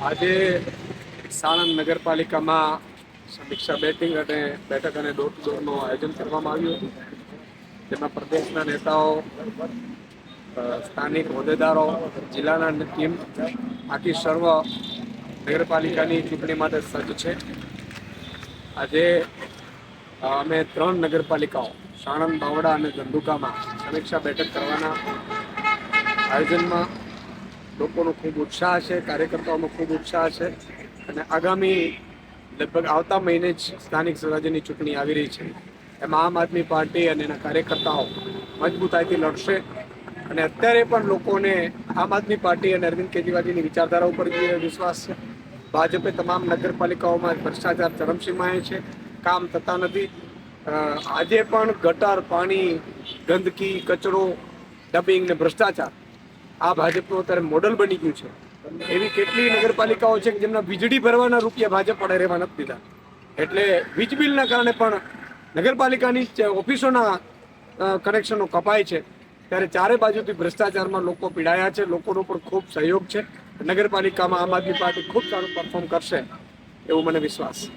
આજે સાણંદ નગરપાલિકામાં સમીક્ષા બેઠક અને ડોર ટુ ડોરનું આયોજન કરવામાં આવ્યું હતું, જેમાં પ્રદેશના નેતાઓ, સ્થાનિક હોદ્દેદારો, જિલ્લાના ટીમ આખી સર્વ નગરપાલિકાની ચૂંટણી માટે સજ્જ છે. આજે અમે 3 નગરપાલિકાઓ સાણંદ, બાવળા અને ધંધુકામાં સમીક્ષા બેઠક કરવાના આયોજનમાં લોકોનો ખૂબ ઉત્સાહ છે, કાર્યકર્તાઓનો ખૂબ ઉત્સાહ છે અને આગામી લગભગ આવતા મહિને જ સ્થાનિક સ્વરાજ્યની ચૂંટણી આવી રહી છે. એમાં આમ આદમી પાર્ટી અને એના કાર્યકર્તાઓ મજબૂતાઈથી લડશે અને અત્યારે પણ લોકોને આમ આદમી પાર્ટી અને અરવિંદ કેજરીવાલજીની વિચારધારા ઉપર વિશ્વાસ છે. ભાજપે તમામ નગરપાલિકાઓમાં ભ્રષ્ટાચાર ચરમસીમાએ છે, કામ થતા નથી. આજે પણ ગટર, પાણી, ગંદકી, કચરો, ડબિંગ ને ભ્રષ્ટાચાર આ ભાજપનું અત્યારે મોડલ બની ગયું છે. એવી કેટલી નગરપાલિકાઓ છે કે જેમના વીજળી ભરવાના રૂપિયા ભાજપ પડે રહેવા નથી દીધા. એટલે વીજ બિલના કારણે પણ નગરપાલિકાની ઓફિસોના કનેક્શનો કપાય છે. ત્યારે ચારે બાજુથી ભ્રષ્ટાચારમાં લોકો પીડાયા છે. લોકોનો પણ ખૂબ સહયોગ છે. નગરપાલિકામાં આમ આદમી પાર્ટી ખૂબ સારું પરફોર્મ કરશે એવું મને વિશ્વાસ છે.